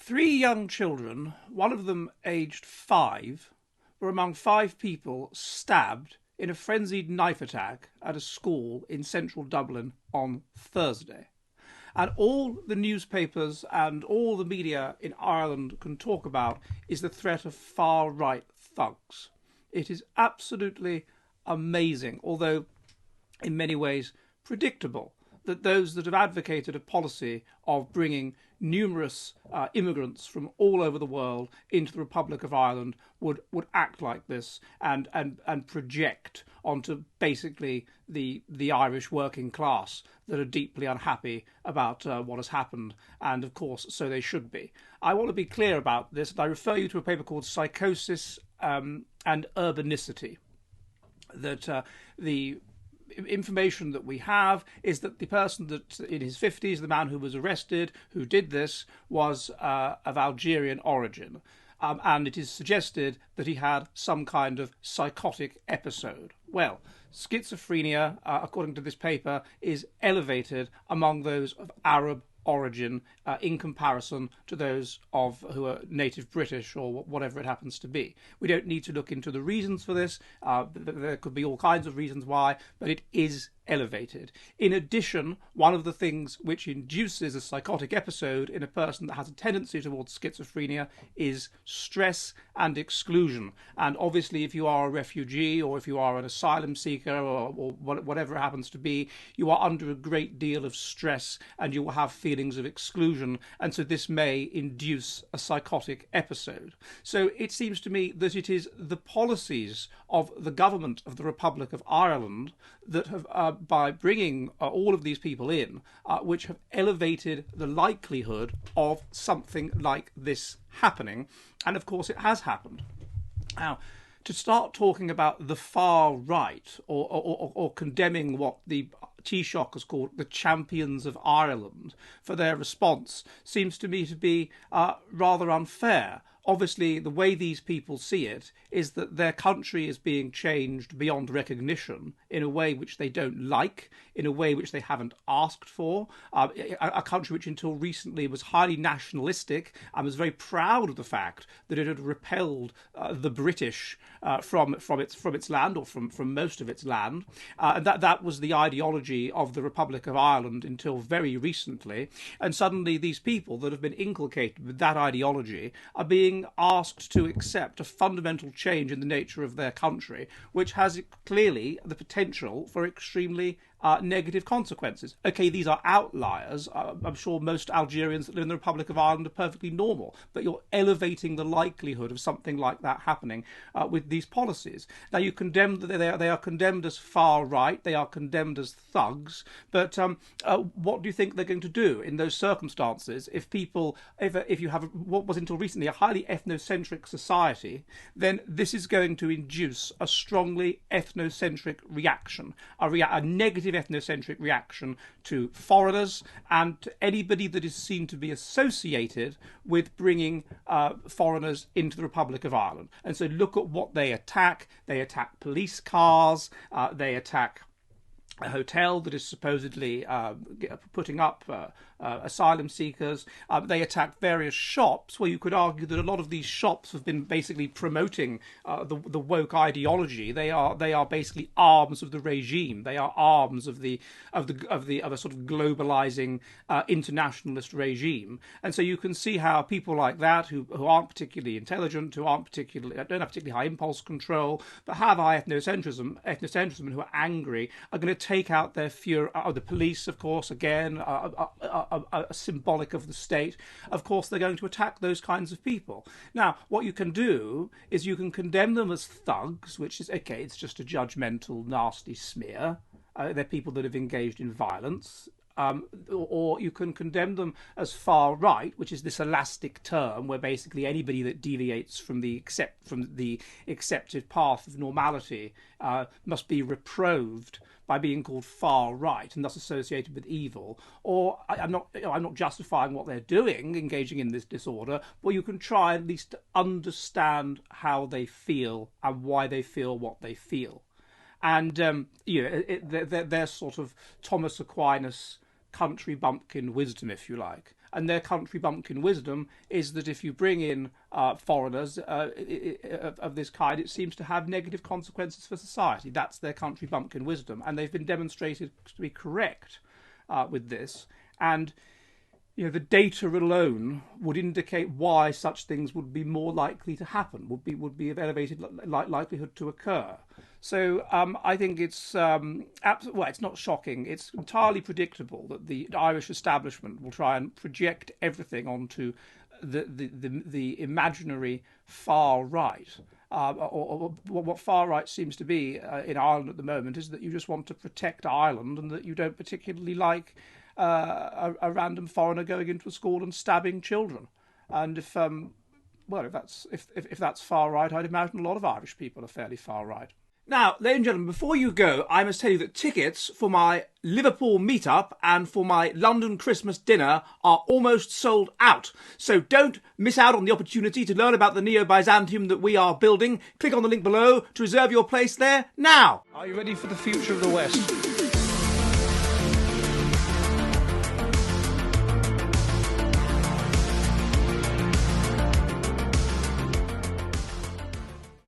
Three young children, one of them aged 5, were among 5 people stabbed in a frenzied knife attack at a school in central Dublin on Thursday. And all the newspapers and all the media in Ireland can talk about is the threat of far-right thugs. It is absolutely amazing, although in many ways predictable, that those that have advocated a policy of bringing numerous immigrants from all over the world into the Republic of Ireland would act like this and project onto basically the Irish working class that are deeply unhappy about what has happened, and of course so they should be. I want to be clear about this, and I refer you to a paper called Psychosis and Urbanicity, that the information that we have is that the person that in his 50s, the man who was arrested, who did this, was of Algerian origin. And it is suggested that he had some kind of psychotic episode. Well, schizophrenia, according to this paper, is elevated among those of Arab origin in comparison to those who are native British or whatever it happens to be. We don't need to look into the reasons for this. There could be all kinds of reasons why, but it is elevated. In addition, one of the things which induces a psychotic episode in a person that has a tendency towards schizophrenia is stress and exclusion. And obviously, if you are a refugee or if you are an asylum seeker or whatever it happens to be, you are under a great deal of stress and you will have feelings of exclusion. And so this may induce a psychotic episode. So it seems to me that it is the policies of the government of the Republic of Ireland that have by bringing all of these people in, which have elevated the likelihood of something like this happening. And of course it has happened. Now, to start talking about the far right or condemning what the Taoiseach has called the champions of Ireland for their response seems to me to be rather unfair. Obviously, the way these people see it is that their country is being changed beyond recognition in a way which they don't like, in a way which they haven't asked for. A country which until recently was highly nationalistic and was very proud of the fact that it had repelled the British from its land, or from most of its land. And that was the ideology of the Republic of Ireland until very recently. And suddenly these people that have been inculcated with that ideology are being asked to accept a fundamental change in the nature of their country, which has clearly the potential for extremely negative consequences. Okay, these are outliers. I'm sure most Algerians that live in the Republic of Ireland are perfectly normal, but you're elevating the likelihood of something like that happening with these policies. Now, you condemn they are condemned as far right, they are condemned as thugs, but what do you think they're going to do in those circumstances if you have what was until recently a highly ethnocentric society? Then this is going to induce a strongly ethnocentric reaction, a negative ethnocentric reaction to foreigners and to anybody that is seen to be associated with bringing foreigners into the Republic of Ireland. And so look at what they attack. They attack police cars, they attack a hotel that is supposedly putting up asylum seekers. They attack various shops where you could argue that a lot of these shops have been basically promoting the woke ideology. They are basically arms of the regime. They are arms of a sort of globalizing internationalist regime. And so you can see how people like that, who aren't particularly intelligent, don't have particularly high impulse control, but have high ethnocentrism, and who are angry, are going to take out their fury. The police, of course, again, symbolic of the state. Of course, they're going to attack those kinds of people. Now, what you can do is you can condemn them as thugs, which is, okay, it's just a judgmental, nasty smear. They're people that have engaged in violence. Or you can condemn them as far right, which is this elastic term where basically anybody that deviates from the accepted path of normality must be reproved by being called far right and thus associated with evil. Or I'm not justifying what they're doing, engaging in this disorder, but you can try at least to understand how they feel and why they feel what they feel. And they're sort of Thomas Aquinas country bumpkin wisdom, if you like. and their country bumpkin wisdom is that if you bring in foreigners of this kind, it seems to have negative consequences for society. That's their country bumpkin wisdom, and they've been demonstrated to be correct with this. And the data alone would indicate why such things would be more likely to happen, would be of elevated likelihood to occur. So I think it's it's not shocking. It's entirely predictable that the Irish establishment will try and project everything onto the imaginary far right. Or what far right seems to be in Ireland at the moment is that you just want to protect Ireland, and that you don't particularly like a random foreigner going into a school and stabbing children. And if that's far right, I'd imagine a lot of Irish people are fairly far right. Now, ladies and gentlemen, before you go, I must tell you that tickets for my Liverpool meetup and for my London Christmas dinner are almost sold out. So don't miss out on the opportunity to learn about the Neo-Byzantium that we are building. Click on the link below to reserve your place there now. Are you ready for the future of the West?